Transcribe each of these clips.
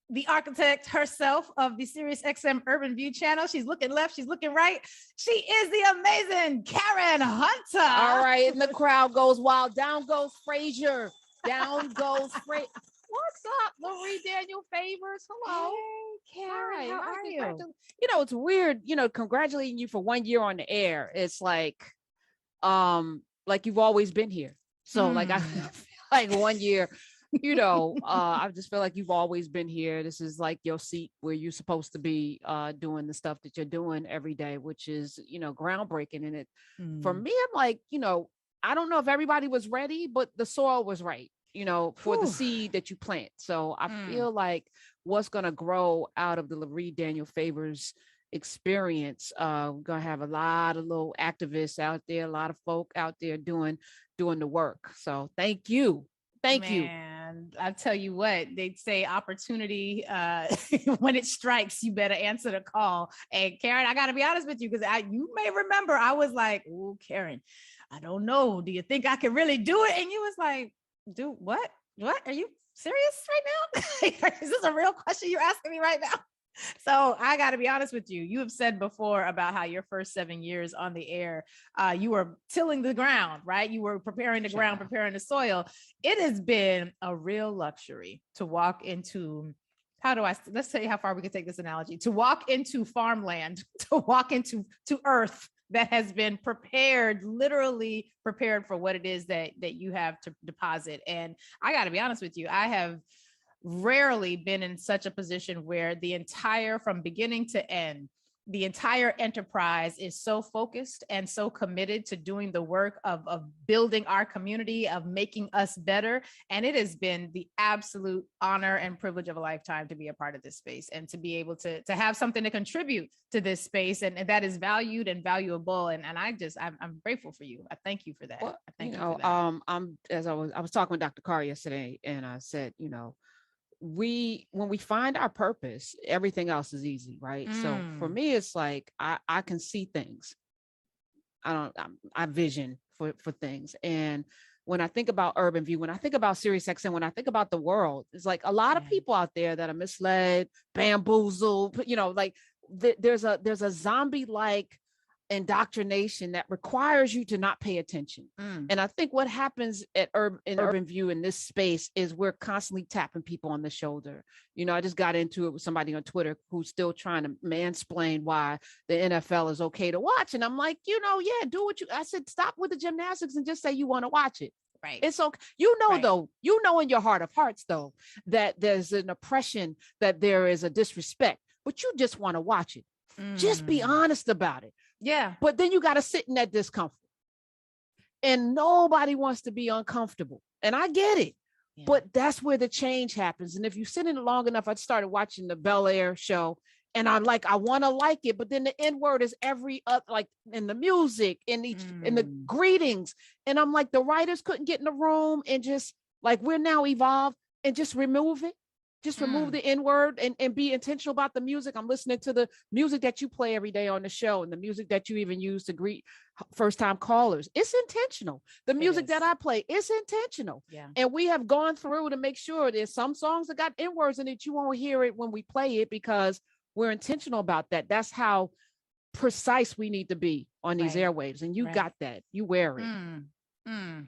the architect herself of the SiriusXM UrbanView channel. She's looking left, she's looking right. She is the amazing Karen Hunter. All right, and the crowd goes wild. Down goes Frazier. Down goes Frazier. What's up, Lurie Daniel Favors? Hello. Hey, Karen, how are you? You know, it's weird, congratulating you for 1 year on the air. It's like you've always been here. So like, I feel like 1 year, I just feel like you've always been here. This is like your seat where you're supposed to be doing the stuff that you're doing every day, which is, groundbreaking. And it, for me, I'm like, I don't know if everybody was ready, but the soil was right, for the seed that you plant. So I feel like what's going to grow out of the Lurie Daniel Favors experience, we're going to have a lot of little activists out there, a lot of folk out there doing the work. So thank you. Thank you. And I'll tell you what, they say opportunity, when it strikes, you better answer the call. And Karen, I got to be honest with you, because you may remember, I was like, oh, Karen, I don't know. Do you think I can really do it? And you was like, do what? What? Are you serious right now? Is this a real question you're asking me right now? So I got to be honest with you. You have said before about how your first 7 years on the air, you were tilling the ground, right? You were preparing the ground, preparing the soil. It has been a real luxury to walk into, let's say how far we can take this analogy, to walk into farmland, to walk into earth that has been prepared, literally prepared for what it is that you have to deposit. And I got to be honest with you, I have rarely been in such a position where from beginning to end, the entire enterprise is so focused and so committed to doing the work of building our community, of making us better. And it has been the absolute honor and privilege of a lifetime to be a part of this space and to be able to have something to contribute to this space. And that is valued and valuable. And I'm grateful for you. I thank you for that. Well, I thank you for that. I was talking with Dr. Carr yesterday, and I said, when we find our purpose, everything else is easy, right? So for me, it's like I can see things. I vision for things. And when I think about UrbanView, when I think about SiriusXM, when I think about the world, it's like a lot of people out there that are misled, bamboozled, there's a zombie-like indoctrination that requires you to not pay attention. And I think what happens in UrbanView in this space is we're constantly tapping people on the shoulder. I just got into it with somebody on Twitter who's still trying to mansplain why the NFL is okay to watch. And I'm like, yeah, do what I said, stop with the gymnastics and just say you want to watch it. Right. It's okay. Though, in your heart of hearts, though, that there's an oppression, that there is a disrespect, but you just want to watch it. Just be honest about it. Yeah. But then you got to sit in that discomfort. And nobody wants to be uncomfortable. And I get it. Yeah. But that's where the change happens. And if you sit in it long enough, I started watching the Bel Air show, and I want to like it. But then the N word is every like in the music, in the greetings. And I'm like, the writers couldn't get in the room and just like, we're now evolved, and just remove it. Just remove the N word and be intentional about the music. I'm listening to the music that you play every day on the show, and the music that you even use to greet first time callers. It's intentional. The music that I play is intentional. Yeah. And we have gone through to make sure there's some songs that got N words in it. You won't hear it when we play it because we're intentional about that. That's how precise we need to be on these airwaves. And you got that. You wear it.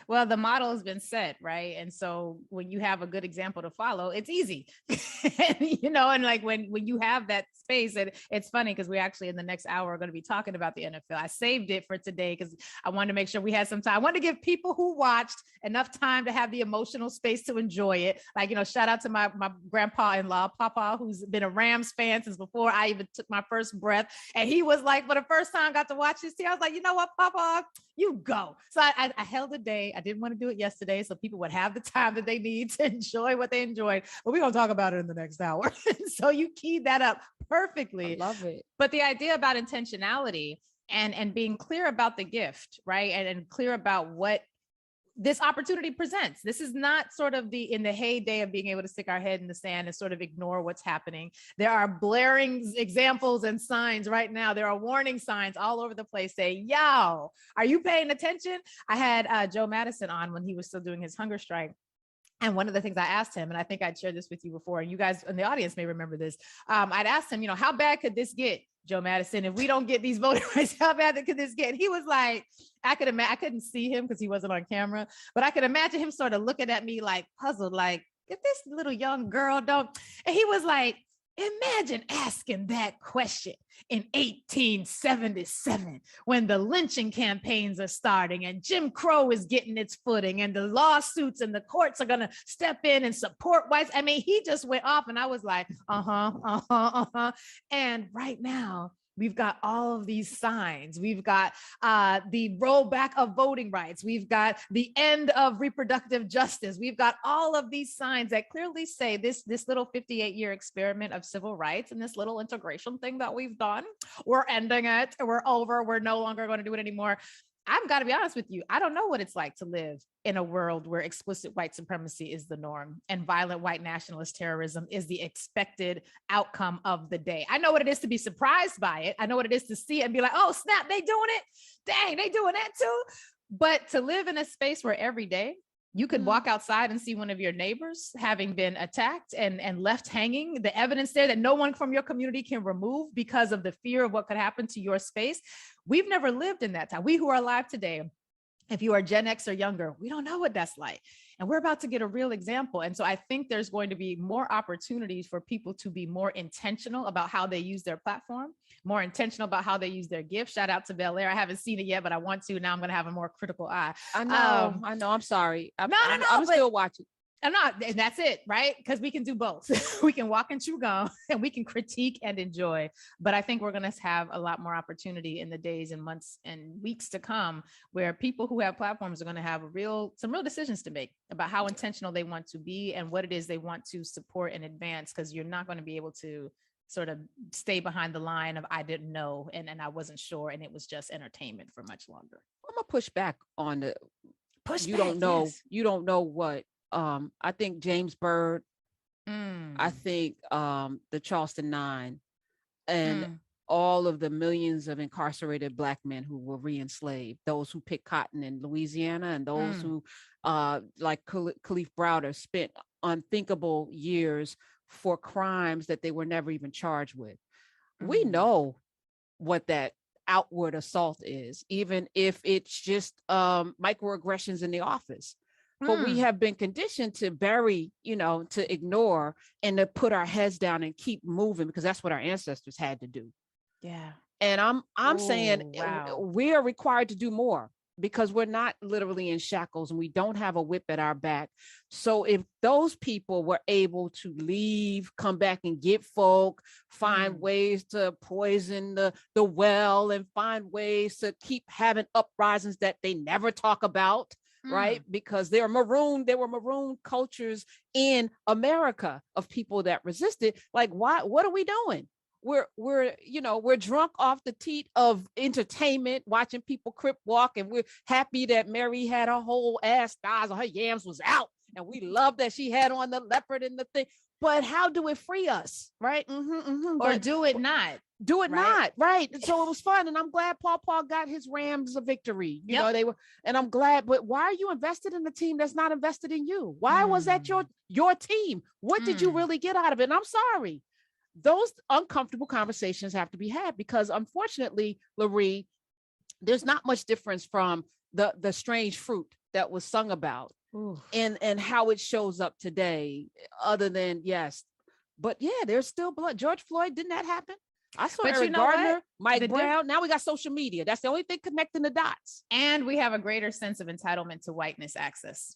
Well, the model has been set, right? And so when you have a good example to follow, it's easy, and like when you have that space, and it's funny because we actually in the next hour are going to be talking about the NFL. I saved it for today because I wanted to make sure we had some time. I wanted to give people who watched enough time to have the emotional space to enjoy it. Like, shout out to my grandpa-in-law, Papa, who's been a Rams fan since before I even took my first breath. And he was like, for the first time, got to watch this team. I was like, you know what, Papa, you go. So I held a day. I didn't want to do it yesterday, so people would have the time that they need to enjoy what they enjoyed. But we're going to talk about it in the next hour. So you keyed that up perfectly. I love it. But the idea about intentionality and being clear about the gift, right? And clear about what this opportunity presents. This is not sort of in the heyday of being able to stick our head in the sand and sort of ignore what's happening. There are blaring examples and signs right now. There are warning signs all over the place saying, yo, are you paying attention? I had Joe Madison on when he was still doing his hunger strike. And one of the things I asked him, and I think I'd shared this with you before, and you guys in the audience may remember this. I'd asked him, how bad could this get, Joe Madison, if we don't get these voting rights? How bad could this get? And he was like, I couldn't see him because he wasn't on camera, but I could imagine him sort of looking at me like puzzled, like, if this little young girl don't. And he was like, imagine asking that question in 1877 when the lynching campaigns are starting and Jim Crow is getting its footing and the lawsuits and the courts are going to step in and support whites. I mean, he just went off and I was like, And right now, we've got all of these signs. We've got the rollback of voting rights. We've got the end of reproductive justice. We've got all of these signs that clearly say this little 58-year experiment of civil rights and this little integration thing that we've done, we're ending it. We're over. We're no longer going to do it anymore. I've got to be honest with you. I don't know what it's like to live in a world where explicit white supremacy is the norm and violent white nationalist terrorism is the expected outcome of the day. I know what it is to be surprised by it. I know what it is to see it and be like, oh, snap, they doing it. Dang, they doing that too. But to live in a space where every day you could walk outside and see one of your neighbors having been attacked and left hanging, the evidence there that no one from your community can remove because of the fear of what could happen to your space. We've never lived in that time. We who are alive today, if you are Gen X or younger, we don't know what that's like. And we're about to get a real example. And so I think there's going to be more opportunities for people to be more intentional about how they use their platform, more intentional about how they use their gift. Shout out to Bel Air. I haven't seen it yet, but I want to. Now I'm going to have a more critical eye. I know. I'm sorry. I'm still watching. I'm not, and that's it, right? Because we can do both. We can walk and chew gum and we can critique and enjoy. But I think we're going to have a lot more opportunity in the days and months and weeks to come where people who have platforms are going to have some real decisions to make about how intentional they want to be and what it is they want to support and advance, because you're not going to be able to sort of stay behind the line of I didn't know and I wasn't sure and it was just entertainment for much longer. I'm going to push back on the you don't know what. I think James Byrd, I think the Charleston Nine, and all of the millions of incarcerated Black men who were re-enslaved, those who picked cotton in Louisiana, and those who, like Khalif Browder, spent unthinkable years for crimes that they were never even charged with. We know what that outward assault is, even if it's just microaggressions in the office. But we have been conditioned to bury, to ignore and to put our heads down and keep moving because that's what our ancestors had to do. Yeah. And I'm saying we are required to do more because we're not literally in shackles and we don't have a whip at our back. So if those people were able to leave, come back and get folk, find ways to poison the well and find ways to keep having uprisings that they never talk about, right? Because there were maroon cultures in America of people that resisted. Like, what are we doing? We're drunk off the teat of entertainment, watching people crip walk, and we're happy that Mary had her whole ass thighs or her yams was out, and we love that she had on the leopard and the thing. But how do it free us, right? Or do it not. Do it not, right? So it was fun, and I'm glad Paul got his Rams a victory. You know, they were, and I'm glad. But why are you invested in a team that's not invested in you? Why was that your team? What did you really get out of it? And I'm sorry, those uncomfortable conversations have to be had because, unfortunately, Lurie, there's not much difference from the strange fruit that was sung about and how it shows up today, other than but there's still blood. George Floyd, didn't that happen? I saw Eric Gardner, Mike Brown. Now we got social media. That's the only thing connecting the dots. And we have a greater sense of entitlement to whiteness access,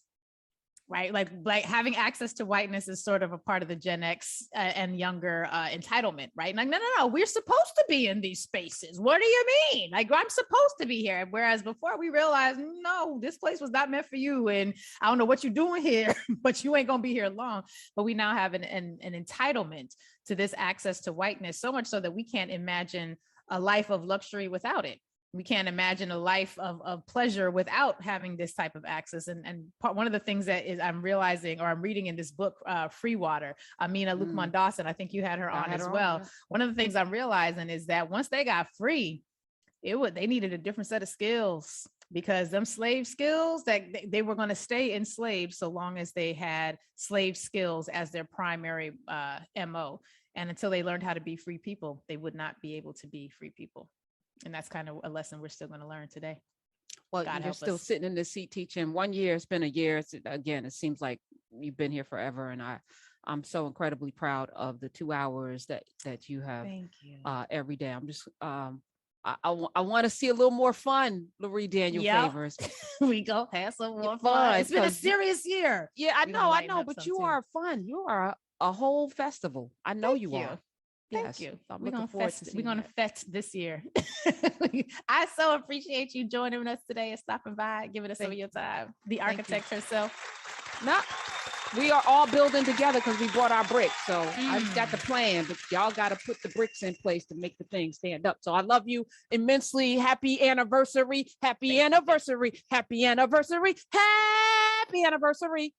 right? Like having access to whiteness is sort of a part of the Gen X and younger entitlement, right? Like, no, we're supposed to be in these spaces. What do you mean? Like, I'm supposed to be here. Whereas before we realized, no, this place was not meant for you. And I don't know what you're doing here, but you ain't gonna be here long. But we now have an entitlement to this access to whiteness, so much so that we can't imagine a life of luxury without it. We can't imagine a life of pleasure without having this type of access. And one of the things that is I'm realizing, or I'm reading in this book, Free Water, Amina Lukman Dawson, I think you had her on as well. One of the things I'm realizing is that once they got free, they needed a different set of skills. because them slave skills, that they were going to stay enslaved so long as they had slave skills as their primary MO. And until they learned how to be free people, they would not be able to be free people. And that's kind of a lesson we're still going to learn today. Well, you're still sitting in the seat teaching. 1 year, it's been a year. Again, it seems like you've been here forever. And I'm so incredibly proud of the 2 hours that you have. Thank you. Every day. I'm just, I want to see a little more fun, Lurie Daniel Favors. We go have some more fun. It's been a serious year. Yeah, I know, but you are fun. You are a whole festival. I know you are. Thank you. We're going to fest this year. I so appreciate you joining us today and stopping by, giving us some of your time. The architect herself. No, we are all building together because we brought our bricks. So I've got the plan, but y'all got to put the bricks in place to make the thing stand up. So I love you immensely. Happy anniversary. Happy anniversary. Happy anniversary. Happy anniversary.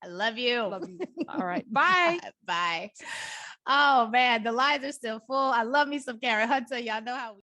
I love you. All right. Bye. Bye. Oh man, the lines are still full. I love me some Karen Hunter. Y'all know how